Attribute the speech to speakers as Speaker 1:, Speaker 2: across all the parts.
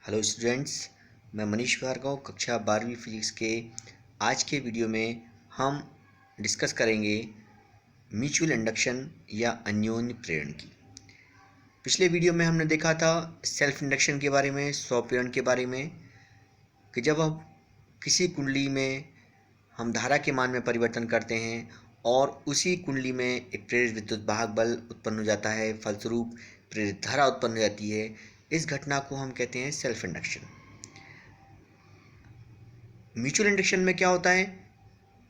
Speaker 1: Hello students, मैं मनीष भार्गव कक्षा 12वीं फिजिक्स के आज के वीडियो में हम डिस्कस करेंगे म्यूचुअल इंडक्शन या अन्योन्य प्रेरण की। पिछले वीडियो में हमने देखा था सेल्फ इंडक्शन के बारे में, स्वप्रेरण के बारे में, कि जब हम किसी कुंडली में हम धारा के मान में परिवर्तन करते हैं और उसी कुंडली में एक प्रेरित विद्युत वाहक बल उत्पन्न हो जाता है, फलस्वरूप प्रेरित धारा उत्पन्न हो जाती है। इस घटना को हम कहते हैं सेल्फ इंडक्शन। म्यूचुअल इंडक्शन में क्या होता है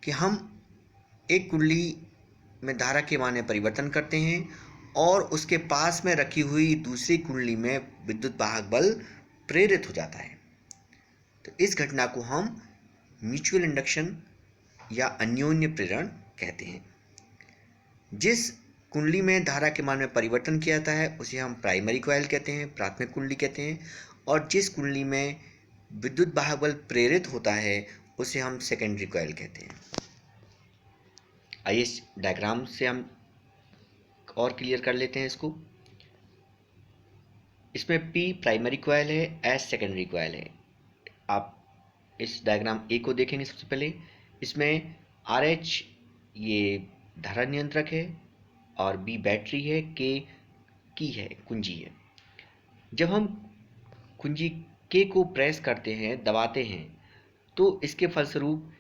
Speaker 1: कि हम एक कुंडली में धारा के मान में परिवर्तन करते हैं और उसके पास में रखी हुई दूसरी कुंडली में विद्युत वाहक बल प्रेरित हो जाता है। तो इस घटना को हम म्यूचुअल इंडक्शन या अन्योन्य प्रेरण कहते हैं। जिस कुंडली में धारा के मान में परिवर्तन किया जाता है उसे हम प्राइमरी कॉइल कहते हैं, प्राथमिक कुंडली कहते हैं, और जिस कुंडली में विद्युत वाहक बल प्रेरित होता है उसे हम सेकेंडरी कॉइल कहते हैं। आइए इस डायग्राम से हम और क्लियर कर लेते हैं इसको। इसमें P प्राइमरी कॉइल है, S सेकेंडरी कॉइल है। आप इस डायग्राम ए को देखेंगे। सबसे पहले इसमें RH ये धारा नियंत्रक है और B बैटरी है, K की है, कुंजी है। जब हम कुंजी K को प्रेस करते हैं, दबाते हैं, तो इसके फलस्वरूप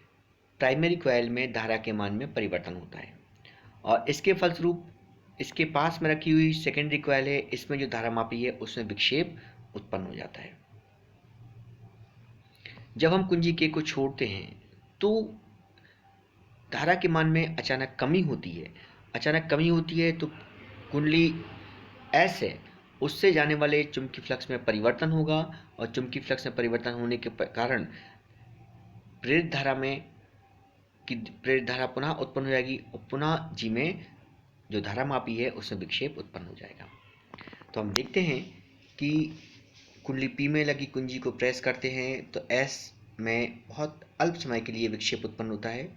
Speaker 1: प्राइमरी कॉइल में धारा के मान में परिवर्तन होता है और इसके फलस्वरूप इसके पास में रखी हुई सेकेंडरी कॉइल है, इसमें जो धारा मापी है उसमें विक्षेप उत्पन्न हो जाता है। जब हम कुंजी K को छोड़ते हैं तो धारा के मान में अचानक कमी होती है। अचानक कमी होती है तो कुंडली S है, उससे जाने वाले चुंबकीय फ्लक्स में परिवर्तन होगा और चुंबकीय फ्लक्स में परिवर्तन होने के कारण प्रेरित धारा पुनः उत्पन्न हो जाएगी और पुनः जी में जो धारा मापी है उसमें विक्षेप उत्पन्न हो जाएगा। तो हम देखते हैं कि कुंडली P में लगी कुंजी को प्रेस करते हैं तो S में बहुत अल्प समय के लिए विक्षेप उत्पन्न होता है।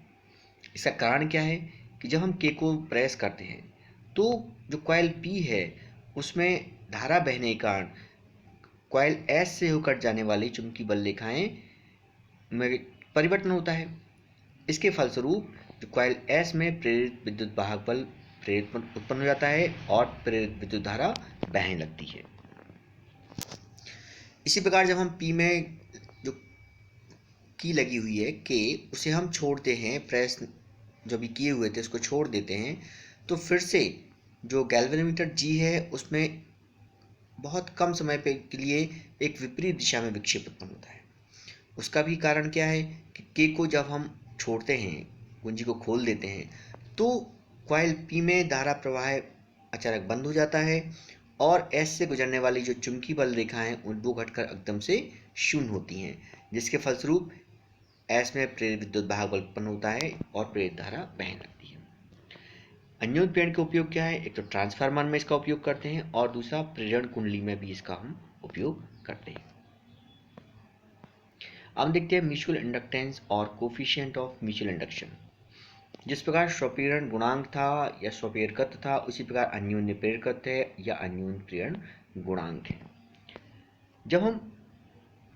Speaker 1: इसका कारण क्या है कि जब हम K को प्रेस करते हैं तो जो कॉइल P है उसमें धारा बहने के कारण कॉइल S से होकर जाने वाली चुंबकीय बल रेखाएं में परिवर्तन होता है। इसके फलस्वरूप जो कॉइल S में प्रेरित विद्युत वाहक बल प्रेरित उत्पन्न हो जाता है और प्रेरित विद्युत धारा बहने लगती है। इसी प्रकार जब हम P में जो की लगी हुई है K, उसे हम छोड़ते हैं, प्रेस जो भी किए हुए थे उसको छोड़ देते हैं, तो फिर से जो गैल्वेनोमीटर G है उसमें बहुत कम समय के लिए एक विपरीत दिशा में विक्षेप उत्पन्न होता है। उसका भी कारण क्या है कि K को जब हम छोड़ते हैं, कुंजी को खोल देते हैं, तो कॉइल P में धारा प्रवाह अचानक बंद हो जाता है और S से गुजरने वाली जो चुंबकीय बल रेखाएं उन वो घटकर एकदम से शून्य होती हैं, जिसके फलस्वरूप S में प्रेरित विद्युत वाहक बल उत्पन्न होता है और प्रेरित धारा बहने लगती है। अन्योन्य प्रेरण का उपयोग क्या है? एक तो ट्रांसफार्मर में इसका उपयोग करते हैं और दूसरा प्रेरण कुंडली में भी इसका हम उपयोग करते हैं। अब देखते हैं म्यूचुअल इंडक्टेंस और कोफिशिएंट ऑफ म्यूचुअल इंडक्शन। जिस प्रकार स्वप्रेरण गुणांक था या स्वप्रेरकत्व था, उसी प्रकार अन्योन्य प्रेरकत्व है या अन्योन्य प्रेरण गुणांक है। जब हम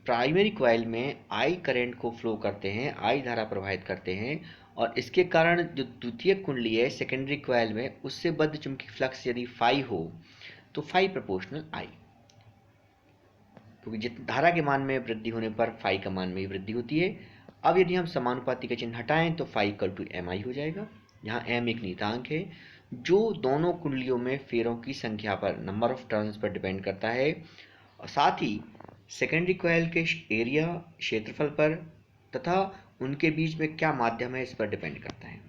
Speaker 1: प्राइमरी कॉइल में I करंट को फ्लो करते हैं, I धारा प्रवाहित करते हैं और इसके कारण जो द्वितीयक कुंडली है सेकेंडरी कॉइल में उससे बद्ध चुंबकीय फ्लक्स यदि फाई हो तो फाई प्रोपोर्शनल I, क्योंकि जितनी धारा के मान में वृद्धि होने पर फाई का मान में भी वृद्धि होती है। अब यदि हम समानुपाती का चिन्ह हटाएं तो फाई इक्वल टू MI हो जाएगा। यहाँ M एक नियतांक है जो दोनों कुंडलियों में फेरों की संख्या पर, number of turns per depend करता है और साथ ही सेकेंडरी कॉइल के एरिया, क्षेत्रफल पर तथा उनके बीच में क्या माध्यम है इस पर डिपेंड करता है।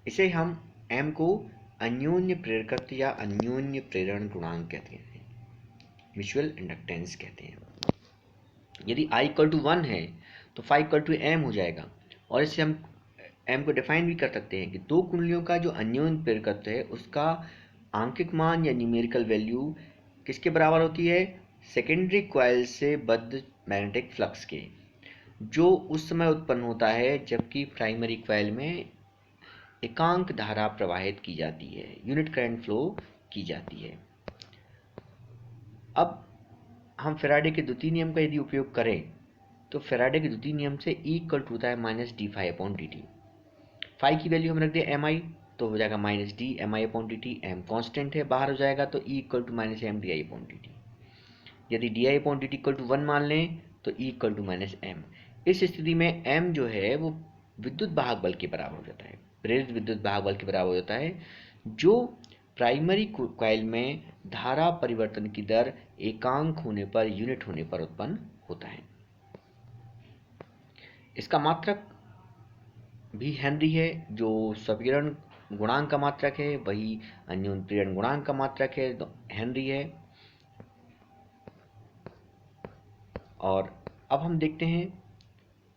Speaker 1: इसे हम M को अन्योन्य प्रेरकत्व या अन्योन्य प्रेरण गुणांक कहते हैं, म्यूचुअल इंडक्टेंस कहते हैं। यदि I इक्वल टू 1 है तो फाई इक्वल टू M हो जाएगा और इससे हम M को डिफाइन भी कर सकते हैं कि दो कुंडलियों का जो अन्योन्य प्रेरकत्व है उसका आंकिक मान या न्यूमेरिकल वैल्यू किसके बराबर होती है? सेकेंडरी कॉइल से बद्ध मैग्नेटिक फ्लक्स के, जो उस समय उत्पन्न होता है जबकि प्राइमरी कॉइल में एकांक धारा प्रवाहित की जाती है, यूनिट करंट फ्लो की जाती है। अब हम फैराडे के द्वितीय नियम का यदि उपयोग करें तो फैराडे के द्वितीय नियम से E इक्वल टू होता है minus d phi upon d t. Phi की वैल्यू हम रख दें एम आई तो हो जाएगा minus d m i upon d t. M constant है, बाहर हो जाएगा तो E equal to minus m d i upon d t. यदि d i upon d t equal to 1 मान लें तो E equal to minus m. इस स्थिति में m जो है वो विद्युत वाहक बल के बराबर हो जाता है, प्रेरित विद्युत वाहक बल के बराबर हो जाता है, जो प्राइमरी कॉइल में धारा परिवर्तन की दर एकांक होने पर, यूनिट होने पर उत्पन्न होता है। इसका मात्रक भी हेनरी है, जो संपीड़न गुणांक का मात्रक है, वही अन्योन प्रेरण गुणांक का मात्रक है, तो हेनरी है। और अब हम देखते हैं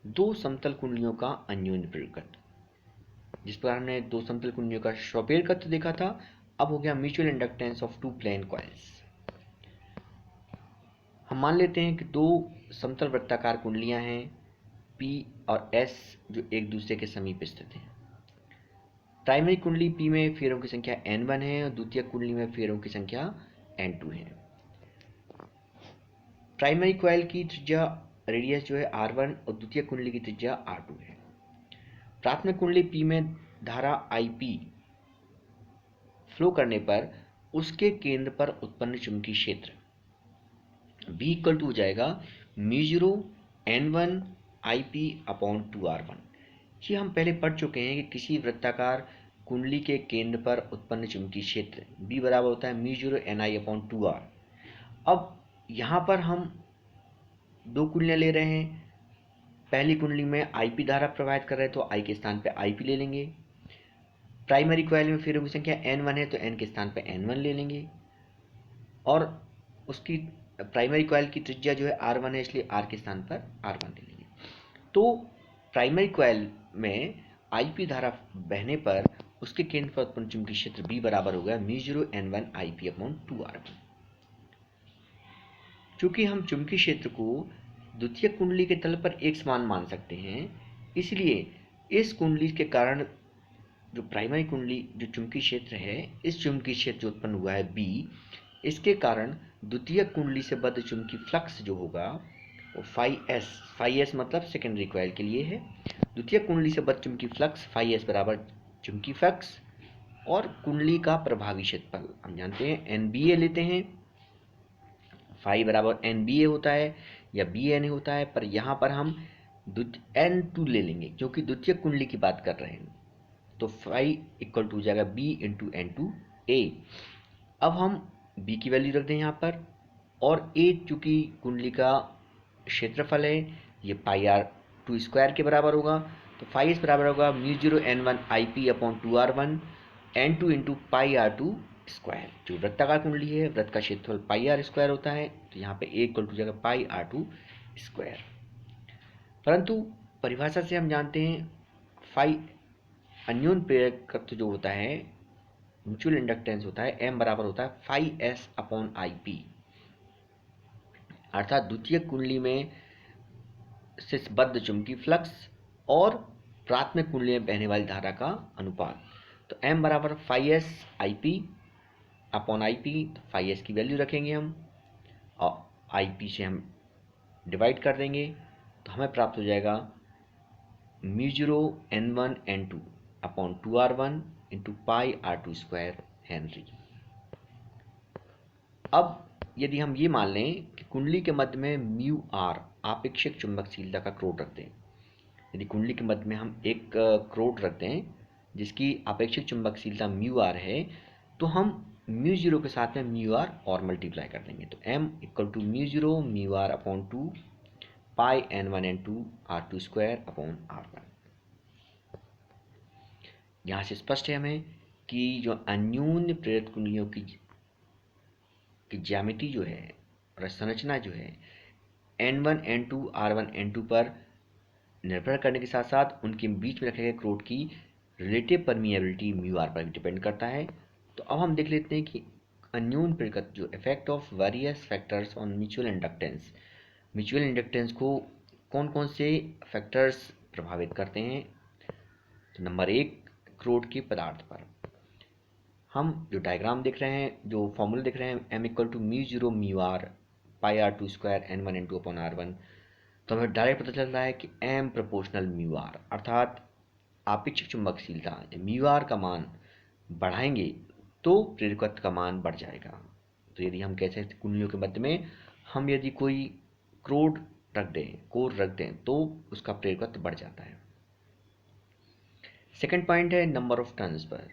Speaker 1: दो समतल कुंडलियों का अन्योन्य प्रेरकत्व। जिस प्रकार हमने दो समतल कुंडलियों का स्वप्रेरकत्व देखा था, अब हो गया mutual inductance of two plane coils. हम मान लेते हैं कि दो समतल वृत्ताकार कुंडलियां हैं P और S जो एक दूसरे के समीप स्थित हैं। प्राइमरी कुंडली P में फेरों की संख्या N1 है और द्वितीय कुंडली में फेरों की संख्या N2 है। प्राइमरी कॉइल की त्रिज्या रेडियस जो है R1 और द्वितीय कुंडली की त्रिज्या R2 है। प्राथमिक कुंडली P में धारा IP फ्लो करने पर उसके केंद्र पर उत्पन्न चुंबकीय क्षेत्र B इक्वल टू हो जाएगा mu N1 IP upon 2R1। ये हम पहले पढ़ चुके हैं कि किसी वृत्ताकार कुंडली के केंद्र पर उत्पन्न चुंबकीय क्षेत्र B बराबर होता है म्यू NI अपॉन 2R। अब यहाँ पर हम दो कुंडलियाँ ले रहे हैं। पहली कुंडली में IP धारा प्रवाहित कर रहे हैं तो I के स्थान पे IP ले लेंगे। प्राइमरी कॉइल में फेरों की संख्या N1 है तो N के स्थान पे N1 ले लेंगे, और उसकी प्राइमरी कॉइल की त्रिज्या जो है R1 है, इसलिए R के स्थान पर R1 ले लेंगे। तो प्राइमरी कॉइल में IP धारा बहने पर उसके केंद्र पर उत्पन्न चुंबकीय क्षेत्र B बराबर हो गया mu N1 IP upon 2R1। चूंकि हम चुंबकीय क्षेत्र को द्वितीय कुंडली के तल पर एक समान मान सकते हैं, इसलिए इस कुंडली के कारण जो प्राइमरी कुंडली जो चुंबकीय क्षेत्र है, इस चुंबकीय क्षेत्र जो उत्पन्न हुआ है B, इसके कारण द्वितीय कुंडली से बद्ध चुंबकीय फ्लक्स जो होगा वो फाई एस मतलब सेकेंडरी कॉइल के लिए है। द्वितीय कुंडली से बद्ध चुंबकीय फ्लक्स फाई एस बराबर चुंबकीय फ्लक्स और कुंडली का प्रभावी क्षेत्रफल हम जानते हैं NBA लेते हैं। फाई बराबर NBA होता है या BN होता है, पर यहाँ पर हम N2 ले लेंगे क्योंकि द्वितीय कुंडली की बात कर रहे हैं, तो फाई इक्वल टू हो जाएगा B इंटू N2A। अब हम B की वैल्यू रख दें यहाँ पर, और A चूंकि कुंडली का क्षेत्रफल है, ये पाई R2 स्क्वायर के बराबर होगा, तो फाई एस बराबर होगा mu N1 IP upon 2R1 N2 into pi R2 square. जो वृत्ताकार कुंडली है, वृत्त का क्षेत्रफल पाई R स्क्वायर होता है, तो यहाँ पे A इक्वल टू जाएगा पाई R2 स्क्वायर। परंतु परिभाषा से हम जानते हैं फाई अन्योन प्रेरकत्व जो होता है, म्यूचुअल इंडक्टेंस होता है, M बराबर होता है फाई S अपॉन IP, अर्थात द्वितीय कुंडली में से बद्ध चुंबकीय फ्लक्स और प्राथमिक कुंडली में बहने वाली धारा का अनुपात। तो M बराबर phi S IP upon IP, तो फाई एस की वैल्यू रखेंगे हम और IP से हम डिवाइड कर देंगे, तो हमें प्राप्त हो जाएगा mu N1 N2 upon 2R1 into pi R2 square Henry. अब यदि हम ये मान लें कि कुंडली के मध्य में म्यू आर आपेक्षिक चुंबकशीलता का क्रोड रखते हैं, यदि कुंडली के मध्य में हम एक क्रोड रखते हैं जिसकी आपेक्षिक चुंबकशीलता म्यू आर है, तो हम म्यू जीरो के साथ में म्यू आर और मल्टीप्लाई कर देंगे, तो M equal to mu R upon 2 pi N1 N2 R2 square upon R1। यहाँ से स्पष्ट है हमें कि जो अन्योन्य प्रेरित कुंडलियों की ज्यामिति जो है और संरचना जो है N1 N2 R1 N2 पर निर्भर करने के साथ साथ उनके बीच में रखे गए क्रोड की रिलेटिव परमिएबिलिटी म्यू आर पर डिपेंड करता है। तो अब हम देख लेते हैं कि अन्योन्य प्रेरकत्व जो effect of various factors on mutual inductance को कौन कौन से फैक्टर्स प्रभावित करते हैं। तो नंबर 1, क्रोड के पदार्थ पर। हम जो डायग्राम देख रहे हैं, जो फॉर्मूला देख रहे हैं, m equal to mu zero mu R pi R two square N one N two upon R one, तो हमें डायरेक्ट पता चल रहा है कि m प्रोपोर्शनल म्यू आर, अर्थात आपेक्षिक चुंबकशीलता म्यू आर का मान बढ़ाएंगे तो प्रेरकत्व का मान बढ़ जाएगा। तो यदि हम कहते हैं कुंडलियों के मध्य में हम यदि कोई कोर रख दें तो उसका प्रेरकत्व बढ़ जाता है। सेकंड पॉइंट है नंबर ऑफ टर्न्स पर,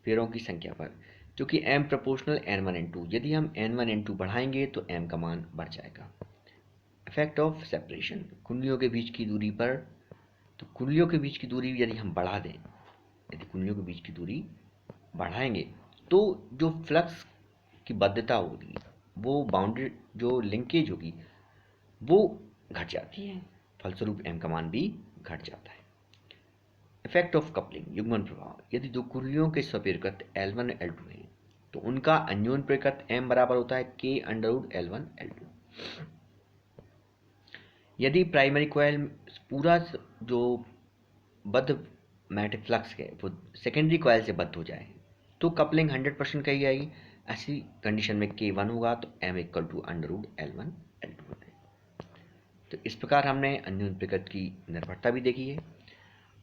Speaker 1: फेरों की संख्या पर, जो कि m प्रोपोर्शनल n1 n2, यदि हम n1 n2 बढ़ाएंगे तो m का मान बढ़ जाएगा। इफेक्ट ऑफ सेपरेशन, कुंडलियों के बीच की दूरी पर, तो कुंडलियों के बीच की दूरी यदि हम बढ़ा दें, यदि कुंडलियों के बीच की दूरी बढ़ाएंगे तो जो फ्लक्स की बद्धता होगी, वो बाउंड्री जो लिंकेज होगी वो घट जाती है, फलस्वरूप m का मान भी घट जाता है। इफेक्ट ऑफ कपलिंग, युग्मन प्रभाव, यदि दो कुंडलियों के स्वप्रेरकत्व L1 L2 हैं तो उनका अन्योन्य प्रेरकत्व m बराबर होता है k under root L1 L2। यदि प्राइमरी कॉइल पूरा जो बद्ध मैग्नेटिक फ्लक्स है वो सेकेंडरी कॉइल से बद्ध हो जाए तो कपलिंग 100% कही जाएगी। ऐसी कंडीशन में K1 होगा तो m equal to under root L1 L2 होता है। तो इस प्रकार हमने अन्योन्य प्रेरकत्व की निर्भरता भी देखी है।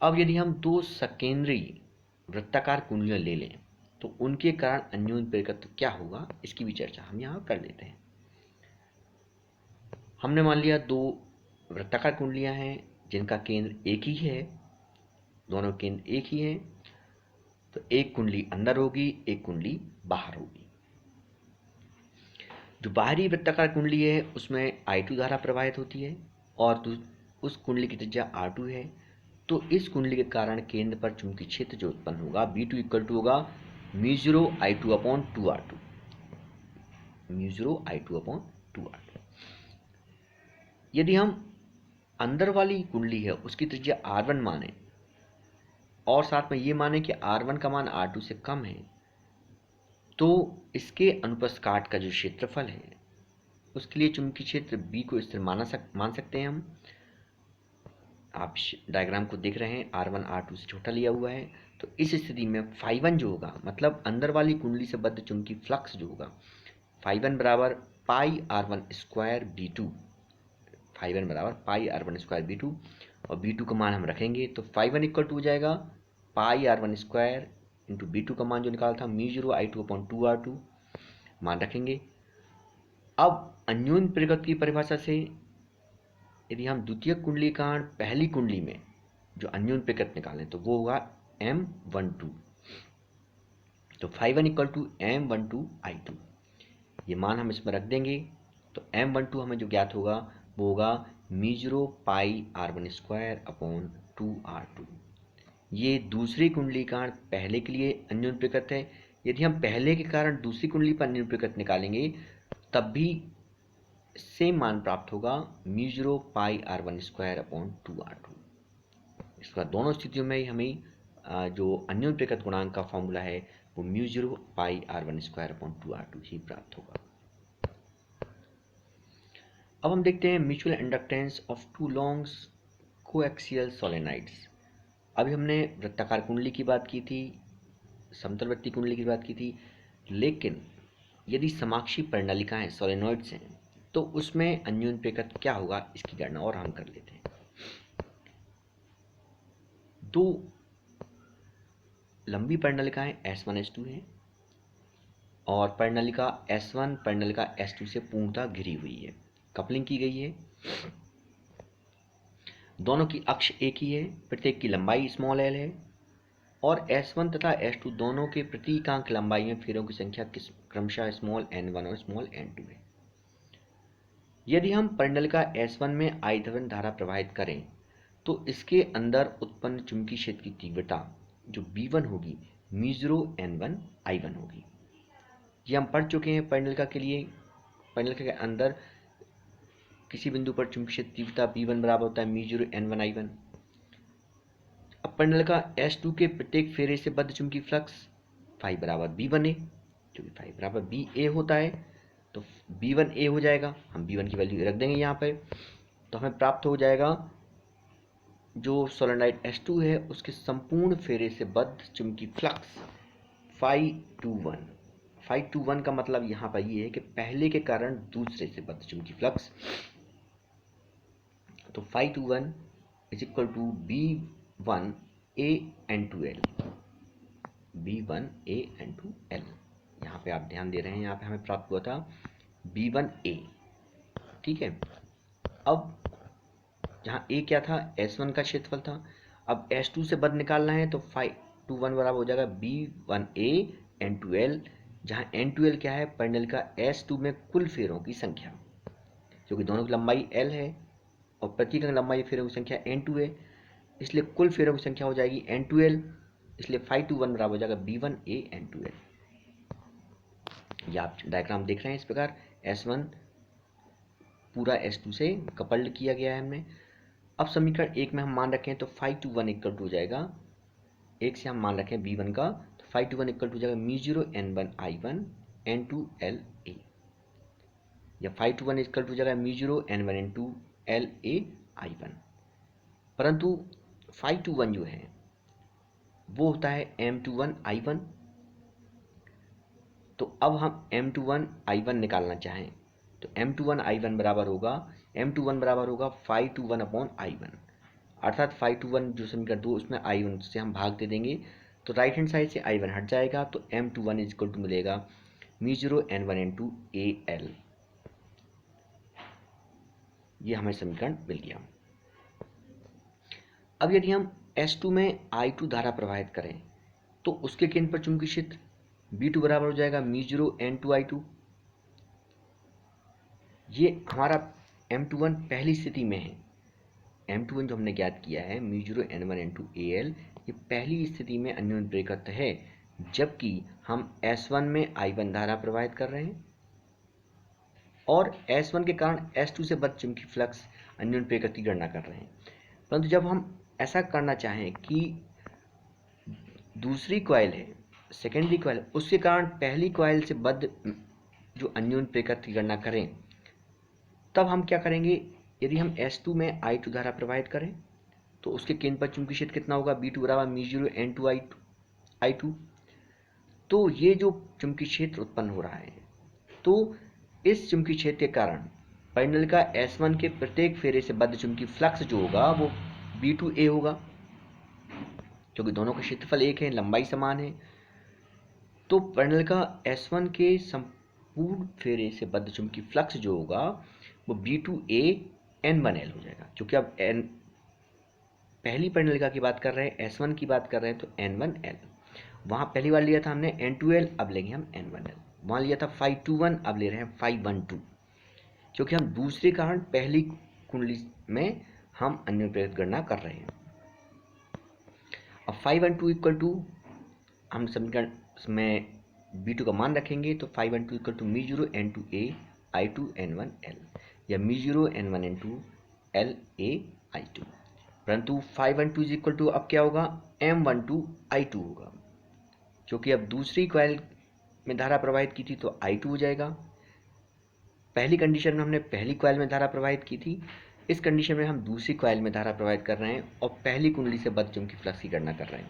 Speaker 1: अब यदि हम दो सकेंद्री वृत्ताकार कुंडलियां ले लें तो उनके कारण अन्योन्य प्रेरकत्व क्या होगा, इसकी भी चर्चा हम यहाँ कर लेते हैं। हमने मान लिया दो वृत्ताकार कुंडलियां हैं जिनका केंद्र एक ही है, दोनों केंद्र एक ही हैं, तो एक कुंडली अंदर होगी, एक कुंडली बाहर होगी। जो बाहरी वृत्ताकार कुंडली है उसमें I2 धारा प्रवाहित होती है और उस कुंडली की त्रिज्या R2 है। तो इस कुंडली के कारण केंद्र पर चुंबकीय क्षेत्र जो उत्पन्न होगा B2 इक्वल टू होगा mu zero I2 upon 2R2, mu zero I2 upon 2R2। यदि हम अंदर वाली कुंडली है उसकी त्रिज्या R1 माने और साथ में ये माने कि R1 का मान R2 से कम है, तो इसके अनुप्रस्थ काट का जो क्षेत्रफल है उसके लिए चुंबकीय क्षेत्र B को स्थिर मान सकते हैं हम। आप डायग्राम को देख रहे हैं, R1 R2 से छोटा लिया हुआ है, तो इस स्थिति में φ1 जो होगा, मतलब अंदर वाली कुंडली से बद्ध चुंबकीय फ्लक्स जो होगा, φ1 बराबर पाई R1 स्क्वायर B2, φ1 बराबर पाई R1 स्क्वायर B2, और B2 का मान हम रखेंगे तो φ1 इक्वल टू हो जाएगा पाई R1 स्क्वायर इंटू B2 का मान जो निकाला था mu zero I2 upon 2R2, मान रखेंगे। अब अन्योन्य प्रेरकत्व की परिभाषा से यदि हम द्वितीयक कुंडली का पहली कुंडली में जो अन्योन्य प्रेरकत्व निकालें तो वो होगा M12, तो φ1 इक्वल टू M12 I2, ये मान हम इसमें रख देंगे तो M12 हमें जो ज्ञात होगा वो होगा mu zero pi R1 square upon 2R2। ये दूसरी कुंडली का पहले के लिए अन्योन्य प्रेरकत्व है। यदि हम पहले के कारण दूसरी कुंडली पर अन्योन्य प्रेरकत्व निकालेंगे तब भी सेम मान प्राप्त होगा mu zero pi R1 square upon 2R2। इसका दोनों स्थितियों में हमें जो अन्योन्य प्रेरकत्व गुणांक का फॉर्मूला है वो mu zero pi R1 square upon 2R2 ही प्राप्त होगा। अब हम देखते हैं mutual inductance of two long coaxial solenoids. अभी हमने वृत्ताकार कुंडली की बात की थी, समतलवृत्तीय कुंडली की बात की थी, लेकिन यदि समाक्षी परिनालिकाएं सोलेनॉइड्स हैं तो उसमें अन्योन्य प्रेरकत्व क्या होगा इसकी गणना और हम कर लेते हैं। दो लंबी परिनालिकाएं S1 S2 हैं और परिनालिका S1 परिनालिका S2 से पूर्णतः घिरी हुई है, कपलिंग की गई है। दोनों की अक्ष एक ही है, प्रत्येक की लंबाई स्मॉल l है और S1 तथा S2 दोनों के प्रति एकांक लंबाई में फेरों की संख्या क्रमशः स्मॉल n1 और स्मॉल n2 है। यदि हम परिनालिका S1 में I धवन धारा प्रवाहित करें तो इसके अंदर उत्पन्न चुंबकीय क्षेत्र की तीव्रता जो B1 होगी म्यू जीरो n1 I1 होगी। ये हम पढ़ चुके हैं परिनालिका के लिए। परिनालिका के अंदर किसी बिंदु पर चुंबकीय क्षेत्र तीव्रता B1 बराबर होता है म्यू जीरो n1 I1। अब परिनालिका S2 के प्रत्येक फेरे से बद्ध चुंबकीय फ्लक्स फाई बराबर B1A, क्योंकि फाई बराबर BA होता है तो B1A हो जाएगा। हम B1 की वैल्यू रख देंगे यहाँ पर, तो हमें प्राप्त हो जाएगा जो सोलेनॉइड S2 है उसके संपूर्ण फेरे से बद्ध चुंबकीय फ्लक्स φ21। φ21 का मतलब यहाँ पर ये है कि पहले के कारण दूसरे से बद्ध चुंबकीय फ्लक्स। तो φ21 is equal to B1A N2L। B1A N2L, यहाँ पे आप ध्यान दे रहे हैं, यहाँ पे हमें प्राप्त हुआ था B1A। ठीक है, अब जहाँ A क्या था, S1 का क्षेत्रफल था। अब S2 से बद्ध निकालना है तो φ21 बराबर हो जाएगा B1A N2L, जहाँ N2L क्या है, पर्नल का S2 में कुल फेरों की संख्या, क्योंकि दोनों की लंबाई L है और प्रत्येक लंबाई फेरों की संख्या N2 है, इसलिए कुल फेरों की संख्या हो जाएगी N2L, इसलिए φ21 बराबर हो जाएगा B1A N2L। ये आप डायग्राम देख रहे हैं, इस प्रकार S1 पूरा S2 से कपल्ड किया गया है हमने। अब समीकरण 1 में हम मान रखें तो φ21 इक्वल टू हो जाएगा, 1 से हम मान रखें B1 का, तो φ21 इक्वल टू हो जाएगा μ0 N1I1 N2LA, या φ21 इक्वल टू हो जाएगा μ0 N1 N2LA I1। परंतु φ21 जो है वो होता है M21I1। तो अब हम M21I1 निकालना चाहें तो M21I1 बराबर होगा, M21 बराबर होगा φ21/I1, अर्थात φ21 जो समीकरण 2 उसमें I1 से हम भाग दे देंगे तो राइट हैंड साइड से I1 हट जाएगा, तो M21 इज इक्वल टू मिलेगा μ0 N1 N2AL। ये हमें समीकरण मिल गया। अब यदि हम S2 में I2 धारा प्रवाहित करें तो उसके केंद्र पर चुंबकीय क्षेत्र B2 बराबर हो जाएगा μ0 N2I2। ये हमारा M21 पहली स्थिति में है, M21 जो हमने ज्ञात किया है μ0 N1 N2AL, ये पहली स्थिति में अन्योन्य प्रेरकत्व है, जबकि हम S1 में I1 धारा प्रवाहित कर रहे हैं और S1 के कारण S2 से बद्ध चुंबकीय फ्लक्स अन्योन्य प्रेरकत्व की गणना कर रहे हैं। परंतु जब हम ऐसा करना चाहें कि दूसरी कॉइल है, सेकेंडरी कॉइल, उसके कारण पहली कॉइल से बद्ध जो अन्योन्य प्रेरकत्व की गणना करें, तब हम क्या करेंगे, यदि हम S2 में I2 धारा प्रवाहित करें तो उसके केंद्र पर चुंबकीय क्षेत्र कितना होगा, B2 बराबर μ0 N2I2। तो ये जो चुंबकीय क्षेत्र उत्पन्न हो रहा है, तो इस चुंबकीय क्षेत्र के कारण पैनल का S1 के प्रत्येक फेरे से बद्ध चुंबकीय फ्लक्स जो होगा वो B2A होगा, क्योंकि दोनों का क्षेत्रफल एक है, लंबाई समान है। तो पैनल का S1 के संपूर्ण फेरे से बद्ध चुंबकीय फ्लक्स जो होगा वो B2A N1L हो जाएगा, क्योंकि अब पहली परिणलिका की बात कर रहे हैं, S1 की बात कर रहे हैं, तो N1L। वहाँ पहली बार लिया था हमने N2L, अब लेंगे हम N1L। वहाँ लिया था φ21, अब ले रहे हैं φ12, क्योंकि हम दूसरे कारण पहली कुंडली में हम अन्योन्य प्रेरकत्व गणना कर रहे हैं। अब φ12 इक्वल टू, हम समीकरण में B2 का मान रखेंगे तो φ12 equal to μ0 N2A I2 N1L, या μ0 N1 N2LA I2। परंतु φ12 इज इक्वल टू अब क्या होगा, M12I2 होगा, क्योंकि अब दूसरी कॉइल में धारा प्रवाहित की थी तो I2 हो जाएगा। पहली कंडीशन में हमने पहली कॉइल में धारा प्रवाहित की थी, इस कंडीशन में हम दूसरी कॉइल में धारा प्रवाहित कर रहे हैं और पहली कुंडली से बद्ध चुंबकीय फ्लक्स की गणना कर रहे हैं।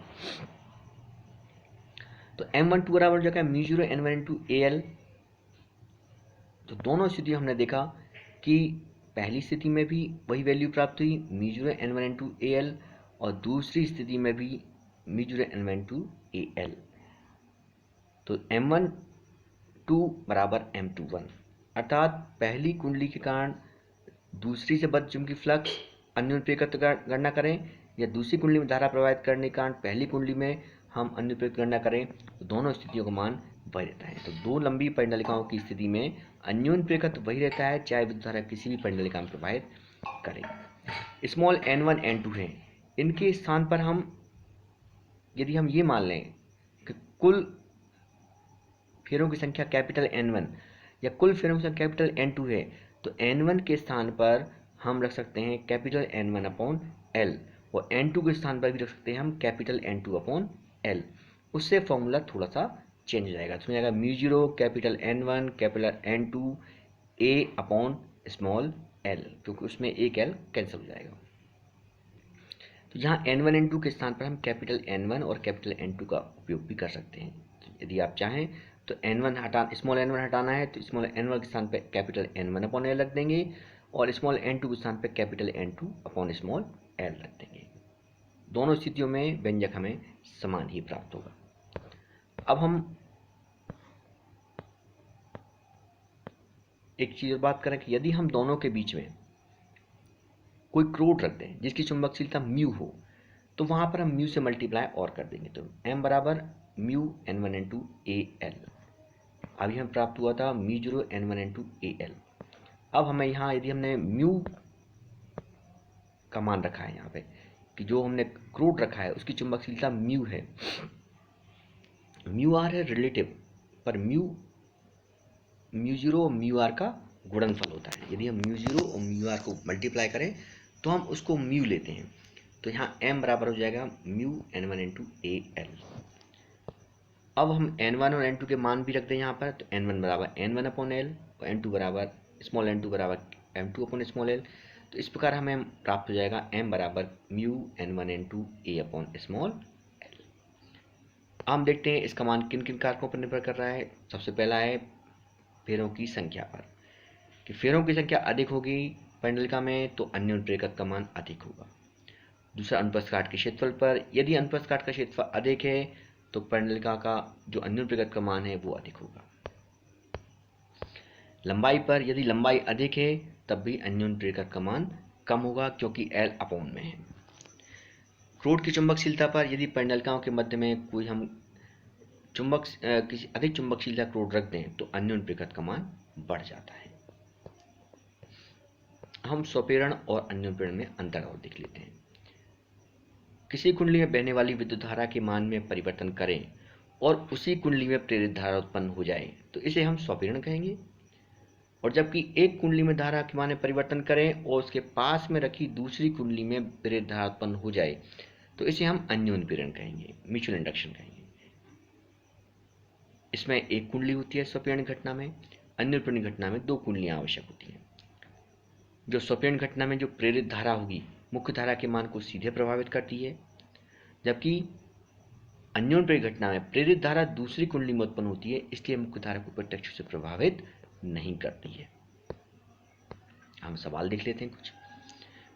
Speaker 1: तो M12 बराबर हो जाएगा μ0 N1 N2AL। तो दोनों स्थिति हमने देखा कि पहली स्थिति में भी वही वैल्यू प्राप्त हुई μ0 N1 N2AL, और दूसरी स्थिति में भी μ0 N1 N2AL। तो M12 बराबर M21, अर्थात पहली कुंडली के कारण दूसरी से बद्ध चुंबकीय फ्लक्स अन्योन्य प्रेरकत्व गणना करें, या दूसरी कुंडली में धारा प्रवाहित करने के कारण पहली कुंडली में हम अन्योन्य प्रेरकत्व गणना करें, तो दोनों स्थितियों का मान वही रहता है। तो दो लंबी परिणलिकाओं की स्थिति में अन्योन्य प्रेरकत्व वही रहता है, चाहे विद्युत धारा किसी भी परिणलिका में प्रवाहित करें। स्मॉल N1 N2 हैं, इनके स्थान पर हम यदि हम ये मान लें कि कुल फेरों की संख्या कैपिटल N1 या कुल फेरों की संख्या कैपिटल N2 है, तो N1 के स्थान पर हम रख सकते हैं कैपिटल N1/L, और N2 के स्थान पर भी रख सकते हैं हम कैपिटल N2/L। उससे फॉर्मूला थोड़ा सा चेंज हो जाएगा, तो जाएगा μ0 capital N1 capital N2 A/स्मॉल l, क्योंकि उसमें एक l कैंसिल हो जाएगा। तो यहाँ N1 N2 के स्थान पर हम कैपिटल N1 और कैपिटल N2 का उपयोग भी कर सकते हैं। तो यदि आप चाहें तो n1 हटा स्मॉल n1 हटाना है तो स्मॉल n1 के स्थान पे कैपिटल N1 अपॉन L रख देंगे और स्मॉल n2 के स्थान पे capital N2 upon small L रख देंगे। दोनों स्थितियों में व्यंजक हमें समान ही प्राप्त होगा। अब हम एक चीज और बात करें कि यदि हम दोनों के बीच में कोई क्रोड रख दें जिसकी चुंबकशीलता म्यू हो तो वहां पर हम म्यू से मल्टीप्लाई और कर देंगे तो m बराबर म्यू n1 n2 al। अभी हमें प्राप्त हुआ था म्यू 0 n1 n2 al। अब हमें यहाँ यदि हमने म्यू का मान रखा है यहाँ पे कि जो हमने क्रोड रखा है उसकी चुंबकशीलता म्यू है, म्यू आर है रिलेटिव, पर म्यू 0 और म्यू आर का गुणनफल होता है। यदि हम म्यू 0 और म्यू आर को मल्टीप्लाई करें तो हम उसको म्यू लेते हैं तो यहाँ m बराबर हो जाएगा म्यू n1 n2 al। अब हम n1 और n2 के मान भी रख दें यहाँ पर तो n1 बराबर n1 अपॉन l और n2 बराबर स्मॉल n2 बराबर m2 अपॉन स्मॉल l। तो इस प्रकार हमें प्राप्त हो जाएगा m बराबर mu n1 n2 a upon small l। हम देखते हैं इसका मान किन किन कारकों पर निर्भर कर रहा है। सबसे पहला है फेरों की संख्या पर, कि फेरों की संख्या अधिक होगी पेंडलिका में तो अन्योन्य प्रेरकत्व का मान अधिक होगा। दूसरा अनुप्रस्थ काट के क्षेत्रफल पर, यदि अनुप्रस्थ काट का क्षेत्रफल अधिक है तो पेंडलिका का जो अन्योन्य प्रेरकत्व का मान है वो अधिक होगा। लंबाई पर, यदि लंबाई अधिक है तब भी अन्योन्य प्रेरकत्व का मान कम होगा क्योंकि L अपॉन में है। क्रोड की चुंबकशीलता पर, यदि पेंडलिकाओं के मध्य में कोई हम किसी अधिक चुंबकशीलता क्रोड रख दें तो अन्योन्य प्रेरकत्व का मान बढ़ जाता है। हम स्वप्रेरण और अन्योन्य प्रेरण में अंतर और देख लेते हैं। किसी कुंडली में बहने वाली विद्युत धारा के मान में परिवर्तन करें और उसी कुंडली में प्रेरित धारा उत्पन्न हो जाए तो इसे हम स्वप्रेरण कहेंगे। और जबकि एक कुंडली में धारा के मान में परिवर्तन करें और उसके पास में रखी दूसरी कुंडली में प्रेरित धारा उत्पन्न हो जाए तो इसे हम अन्योन्य प्रेरण कहेंगे, म्यूचुअल इंडक्शन कहेंगे। इसमें एक कुंडली होती है स्वप्रेरण घटना में, अन्योन्य प्रेरण घटना में दो कुंडलियां आवश्यक होती हैं। जो स्वप्रेरण घटना में जो प्रेरित धारा होगी मुख्य धारा के मान को सीधे प्रभावित करती है, जबकि अन्योन्य प्रेरण घटना में प्रेरित धारा दूसरी कुंडली में उत्पन्न होती है इसलिए मुख्य धारा को प्रत्यक्ष रूप से प्रभावित नहीं करती है। हम सवाल देख लेते हैं कुछ।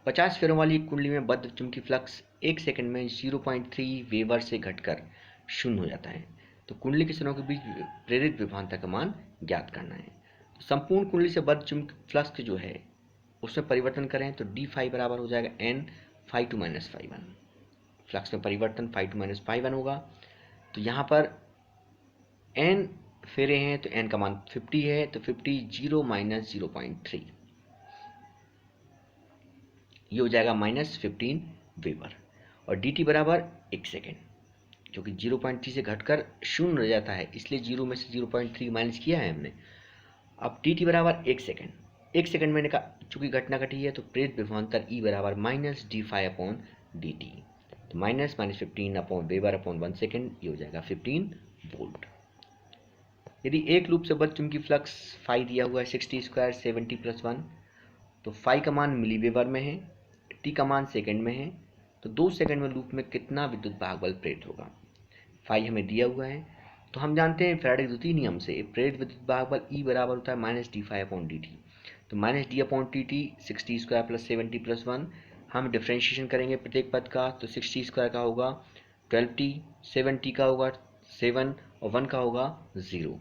Speaker 1: 50 फेरों वाली एक कुंडली में बद्ध चुंबकीय फ्लक्स 1 सेकंड में 0.3 वेबर से घटकर 0 हो जाता है तो कुंडली के सिरों के बीच प्रेरित विभवांतर का मान ज्ञात करना है। तो संपूर्ण कुंडली से बद्ध चुंबकीय फ्लक्स जो है उसमें परिवर्तन करें तो डी फाई बराबर हो जाएगा n phi two minus phi one. Flux में परिवर्तन phi two minus phi one होगा तो यहाँ पर n फेरे हैं तो n का मान 50 है तो 50 0 माइनस 0.3 ये हो जाएगा माइनस 15 वेबर। और dt बराबर 1 सेकेंड, क्योंकि 0.3 से घटकर 0 रह जाता है इसलिए 0 में से 0.3 माइनस किया है हमने। अब dt बराबर 1 सेकेंड, 1 सेकेंड में चूंकि घटना घटी है तो प्रेरित विभवांतर E बराबर minus d phi upon d t तो minus 15 upon weber upon 1 second ये हो जाएगा 15 वोल्ट। यदि एक लूप से बद्ध चुंबकीय फ्लक्स फाई दिया हुआ है 60 स्क्वायर 70 प्लस 1 तो फाई का मान मिली वेबर में है, टी का मान सेकेंड में है तो 2 सेकेंड में लूप में कितना विद्युत भाग बल प्रेरित होगा। फाई हमें दिया हुआ है तो हम जानते हैं फैराडे के द्वितीय नियम से प्रेरित विद्युत भाग बल E बराबर होता है minus d phi upon d t तो minus d upon t t 60 square plus 70 plus 1। हम डिफ्रेंशिएशन करेंगे प्रत्येक पद का तो 60 स्क्वायर का होगा 12t, 7t का होगा 7 और 1 का होगा 0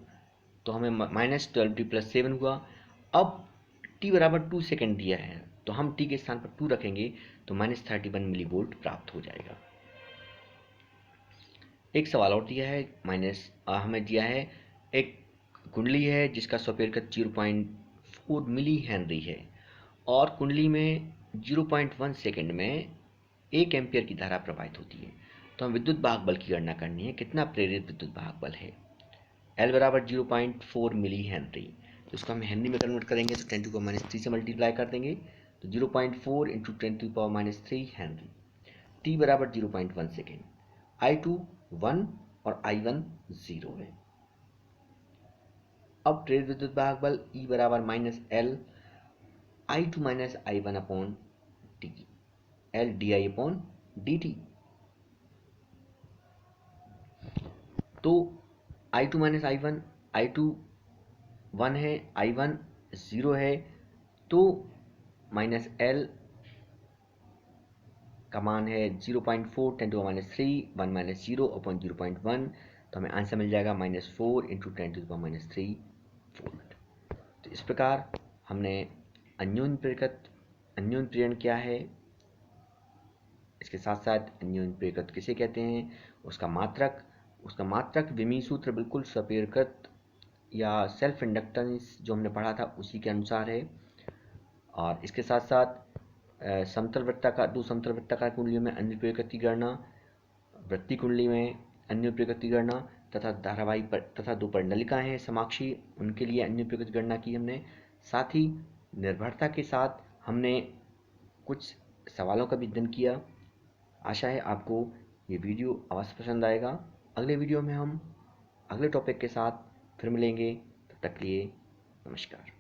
Speaker 1: तो हमें माइनस 12t प्लस 7 हुआ। अब t बराबर 2 सेकेंड दिया है तो हम t के स्थान पर 2 रखेंगे तो माइनस 31 मिली वोल्ट प्राप्त हो जाएगा। एक सवाल और दिया है हमें दिया है एक कुंडली है जिसका स्वप्रेरकत्व 0.4 मिली हेनरी है और कुंडली में 0.1 सेकेंड में 1 एम्पियर की धारा प्रवाहित होती है तो हम विद्युत भाग बल की गणना करनी है कितना प्रेरित विद्युत भाग बल है। L बराबर 0.4 मिली हेनरी तो उसको हम हेनरी में कन्वर्ट करेंगे तो 10 टू पावर माइनस 3 से मल्टीप्लाई कर देंगे तो 0.4 into 10 to power minus 3 henry. t बराबर 0.1 सेकेंड, I2 1 और I1 0 है। अब प्रेरित विद्युत भाग बल E बराबर minus L I2 minus I1 upon T L D i upon d t. तो I2 माइनस I1, I2 1 है, I1 0 है, तो माइनस L का मान है 0.4 10 टू माइनस 3, 1 माइनस 0 अपॉन 0.1, तो हमें आंसर मिल जाएगा -4 इंटू 10 टू माइनस 3 वोल्ट। तो इस प्रकार हमने अन्योन प्रेरण क्या है, इसके साथ साथ अन्योन प्रेरकत्व किसे कहते हैं, उसका मात्रक विमीय सूत्र बिल्कुल सप्रेरकत्व या सेल्फ इंडक्टेंस जो हमने पढ़ा था उसी के अनुसार है। और इसके साथ साथ दो समतल वृत्ताकार कुंडलियों में अन्य प्रेरकत्व की गणना, वृत्तीय कुंडली में अन्य प्रेरकत्व की गणना तथा दो परिंडलिकाएं हैं समाक्षी, उनके लिए अन्य प्रेरकत्व गणना की हमने। साथ ही निर्भरता के साथ हमने कुछ सवालों का भी अध्ययन किया। आशा है आपको ये वीडियो अवश्य पसंद आएगा। अगले वीडियो में हम अगले टॉपिक के साथ फिर मिलेंगे। तब तक के लिए नमस्कार।